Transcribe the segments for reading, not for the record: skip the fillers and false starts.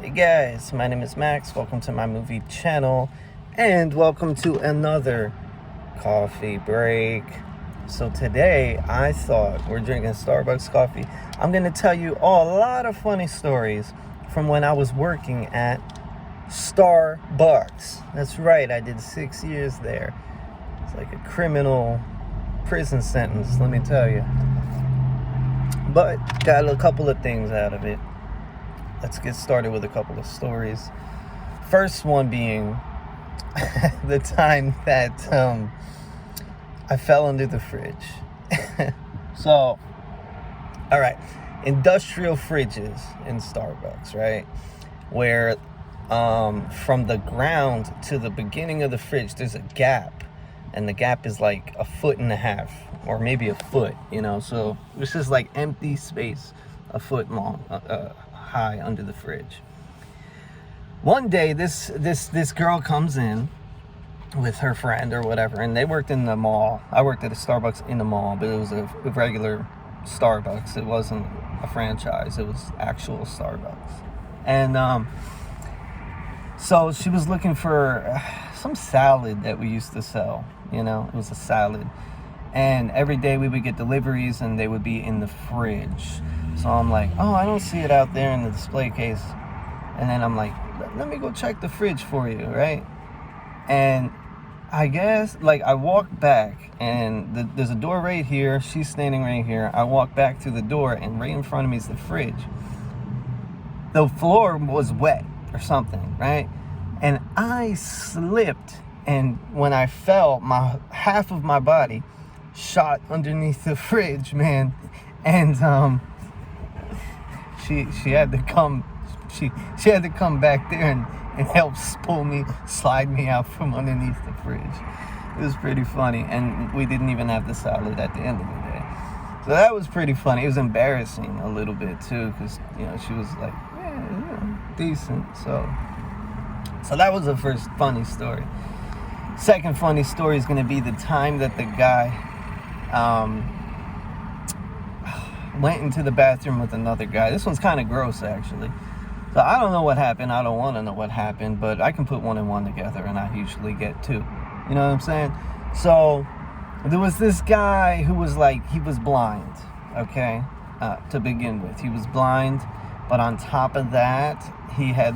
Hey guys, my name is Max. Welcome to my movie channel and welcome to another coffee break. So today I thought we're drinking Starbucks coffee. I'm going to tell you a lot of funny stories from when I was working at Starbucks. That's right, I did 6 years there. It's like a criminal prison sentence, let me tell you. But got a couple of things out of it. Let's get started with a couple of stories. First one being the time that I fell under the fridge. So, all right, industrial fridges in Starbucks, right? Where from the ground to the beginning of the fridge, there's a gap. And the gap is like 1.5 feet or maybe a foot, So this is like empty space, a foot long, high under the fridge. One day, this girl comes in with her friend or whatever, and they worked in the mall. I worked at a Starbucks in the mall, but it was a regular Starbucks. It wasn't a franchise. It was actual Starbucks. And so she was looking for some salad that we used to sell. It was a salad. And every day we would get deliveries and they would be in the fridge. So I'm like, oh, I don't see it out there in the display case. And then I'm like, let me go check the fridge for you, right? And I guess, I walk back and there's a door right here. She's standing right here. I walk back to the door and right in front of me is the fridge. The floor was wet or something, right? And I slipped, and when I fell, half of my body shot underneath the fridge, man. And she had to come back there and help slide me out from underneath the fridge. It was pretty funny, and we didn't even have the salad at the end of the day. So that was pretty funny. It was embarrassing a little bit too, because she was like, decent. So that was the first funny story. Second funny story is going to be the time that the guy went into the bathroom with another guy. This one's kind of gross, actually. So I don't know what happened. I don't want to know what happened, but I can put one and one together, and I usually get two. You know what I'm saying? So there was this guy who was he was blind, okay, to begin with. He was blind, but on top of that, he had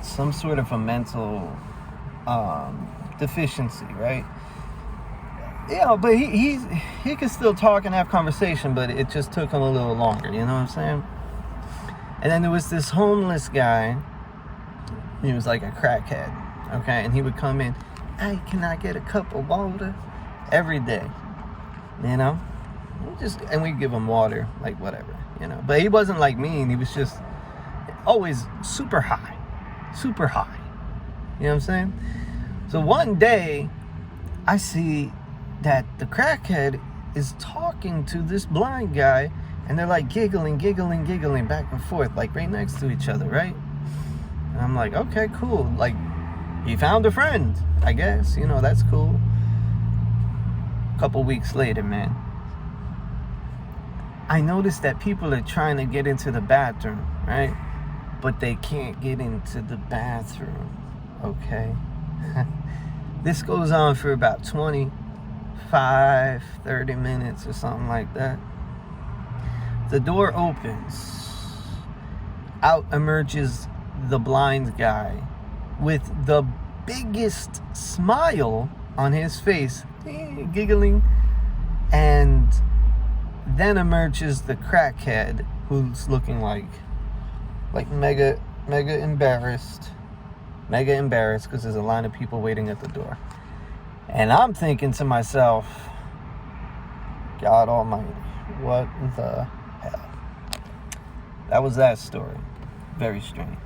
some sort of a mental deficiency, right? Yeah, but he could still talk and have conversation, but it just took him a little longer, you know what I'm saying? And then there was this homeless guy. He was like a crackhead, okay? And he would come in, hey, can I get a cup of water? Every day, and we'd give him water, whatever, But he wasn't mean. He was just always super high. You know what I'm saying? So one day, I see that the crackhead is talking to this blind guy, and they're giggling back and forth, right next to each other, right? And I'm like, okay, cool. He found a friend, I guess. That's cool. A couple weeks later, man, I noticed that people are trying to get into the bathroom, right? But they can't get into the bathroom, okay? This goes on for about 30 minutes or something like that. The door opens. Out emerges the blind guy with the biggest smile on his face, giggling. And then emerges the crackhead, who's looking like mega embarrassed because there's a line of people waiting at the door. And I'm thinking to myself, God almighty, what the hell? That was that story. Very strange.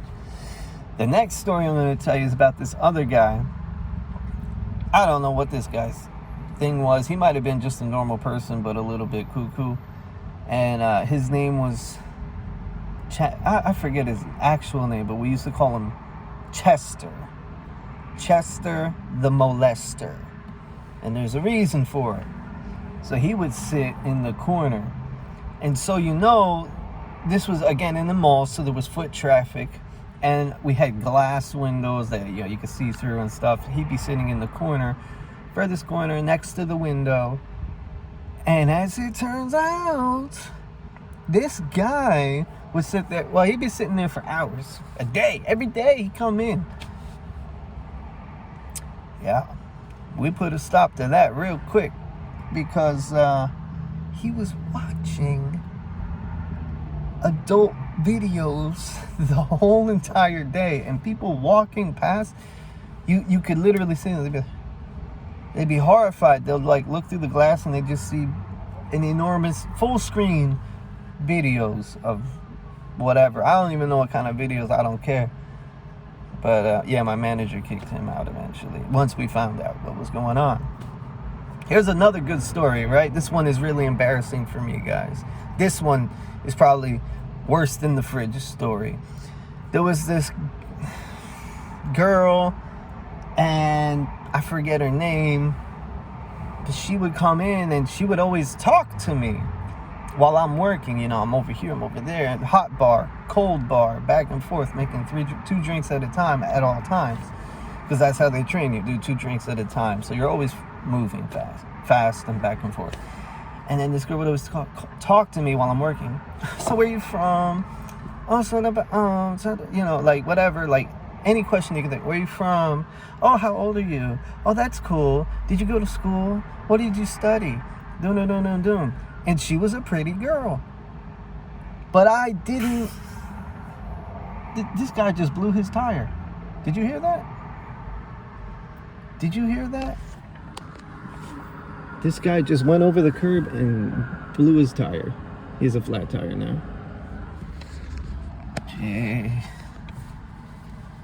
The next story I'm going to tell you is about this other guy. I don't know what this guy's thing was. He might have been just a normal person, but a little bit cuckoo. And his name was I forget his actual name, but we used to call him Chester the Molester. And there's a reason for it. So he would sit in the corner. And so this was again in the mall, so there was foot traffic. And we had glass windows that, you know, you could see through and stuff. He'd be sitting in the corner, furthest corner next to the window. And as it turns out, this guy would sit there. Well, he'd be sitting there for hours, a day, every day he'd come in. Yeah, we put a stop to that real quick because he was watching adult videos the whole entire day, and people walking past, you could literally see them. They'd be horrified. They'll like look through the glass and they just see an enormous full screen videos of whatever. I don't even know what kind of videos. I don't care. But yeah, my manager kicked him out eventually once we found out what was going on. Here's another good story, right? This one is really embarrassing for me, guys. This one is probably worse than the fridge story. There was this girl, and I forget her name, but she would come in and she would always talk to me while I'm working. You know, I'm over here, I'm over there, hot bar, cold bar, back and forth, making two drinks at a time at all times, because that's how they train you, do 2 drinks at a time. So you're always moving fast and back and forth. And then this girl would always talk to me while I'm working. So where you from? Oh, so you know, like whatever, like any question you can think. Where you from? Oh, how old are you? Oh, that's cool. Did you go to school? What did you study? Doom. And she was a pretty girl. But I didn't. This guy just blew his tire. Did you hear that? Did you hear that? This guy just went over the curb and blew his tire. He has a flat tire now. Gee.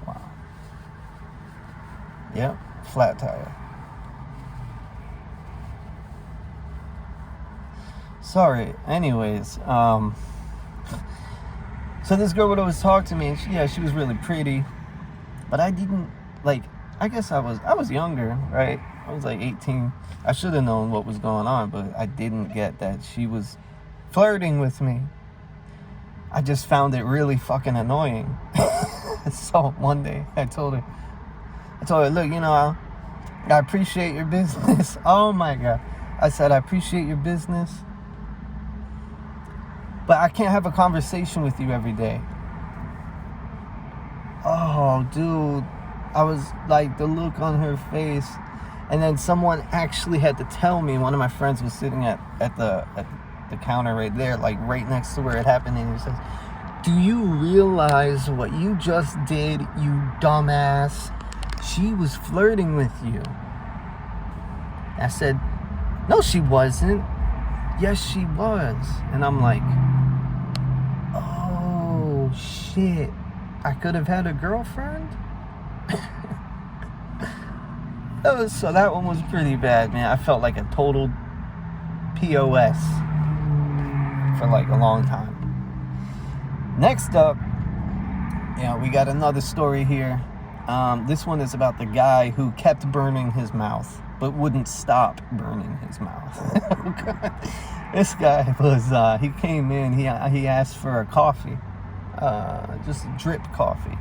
Wow. Yep, flat tire. Sorry. Anyways, so this girl would always talk to me, and she was really pretty, but I didn't like. I guess I was younger, right? I was like 18. I should have known what was going on, but I didn't get that she was flirting with me. I just found it really fucking annoying. So one day I told her, look, you know, I appreciate your business. Oh my God. I said, I appreciate your business, but I can't have a conversation with you every day. Oh, dude. I was like, the look on her face. And then someone actually had to tell me. One of my friends was sitting at the counter right there, like right next to where it happened, and he says, do you realize what you just did, you dumbass? She was flirting with you. I said, no, she wasn't. Yes, she was. And I'm like, oh shit, I could have had a girlfriend? So that one was pretty bad, man. I felt like a total POS for like a long time. Next up, we got another story here. This one is about the guy who kept burning his mouth, but wouldn't stop burning his mouth. This guy was, he came in, he asked for a coffee, just a drip coffee.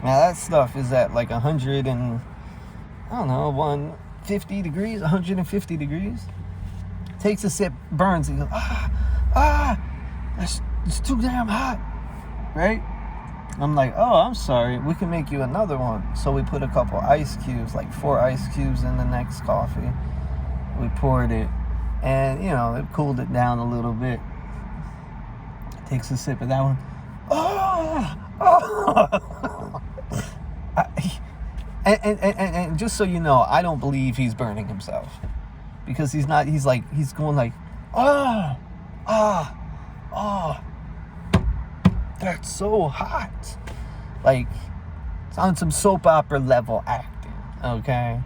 Now that stuff is at like 150 degrees, 150 degrees. Takes a sip, burns, he goes, it's too damn hot, right? I'm like, oh, I'm sorry, we can make you another one. So we put a couple ice cubes, like 4 ice cubes in the next coffee. We poured it, and it cooled it down a little bit. Takes a sip of that one. And just so you know, I don't believe he's burning himself, because he's not. He's going like, that's so hot. Like, it's on some soap opera level acting, okay?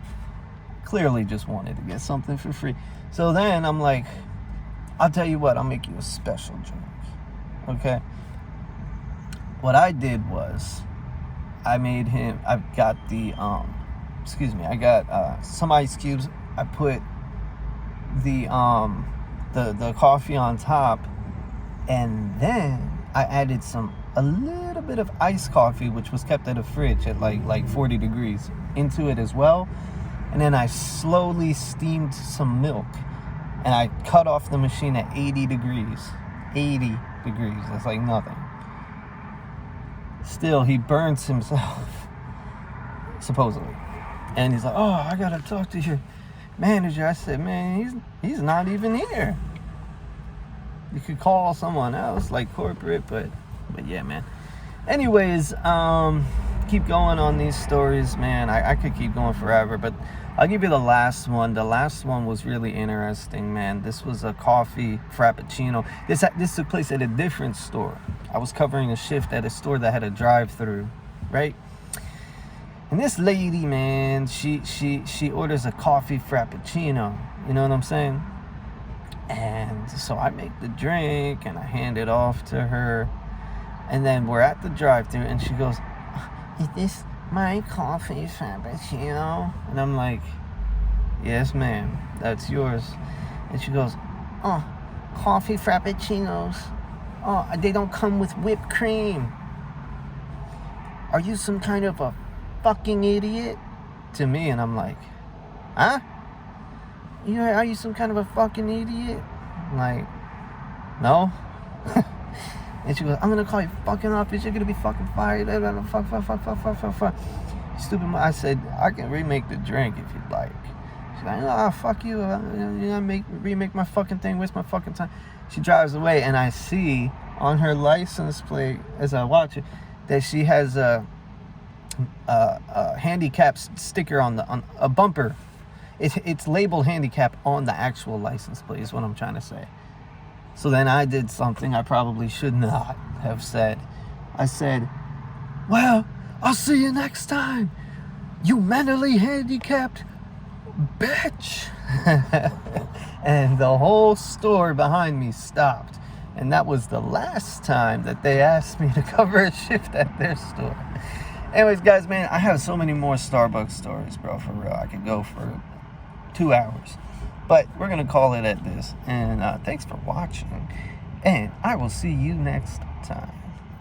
Clearly just wanted to get something for free. So then I'm like, I'll tell you what, I'll make you a special drink, okay? What I did was, I got some ice cubes. I put the coffee on top, and then I added some a little bit of iced coffee, which was kept at a fridge at like 40 degrees, into it as well. And then I slowly steamed some milk. And I cut off the machine at 80 degrees. 80 degrees. That's like nothing. Still, he burns himself, supposedly. And he's like, oh, I gotta talk to your manager. I said, man, he's not even here. You could call someone else, like corporate, but yeah, man. Anyways, keep going on these stories, man. I could keep going forever, but I'll give you the last one. The last one was really interesting, man. This was a coffee frappuccino. This took place at a different store. I was covering a shift at a store that had a drive-through, right? And this lady, man, she orders a coffee frappuccino. You know what I'm saying? And so I make the drink and I hand it off to her. And then we're at the drive-thru and she goes, is this my coffee frappuccino? And I'm like, yes, ma'am, that's yours. And she goes, oh, coffee frappuccinos. Oh, they don't come with whipped cream. Are you some kind of a fucking idiot? To me, and I'm like, huh? Are you some kind of a fucking idiot? I'm like, no. And she goes, I'm gonna call you fucking office. You're gonna be fucking fired. Fuck. Stupid. I said, I can remake the drink if you'd like. She's like, oh, fuck you. Remake my fucking thing. Waste my fucking time. She drives away, and I see on her license plate as I watch it that she has a handicap sticker on a bumper. It's labeled handicap on the actual license plate. Is what I'm trying to say. So then I did something I probably should not have said. I said, well, I'll see you next time, you mentally handicapped bitch. And the whole store behind me stopped. And that was the last time that they asked me to cover a shift at their store. Anyways, guys, man, I have so many more Starbucks stories, bro, for real. I could go for 2 hours. But we're going to call it at this. And thanks for watching. And I will see you next time.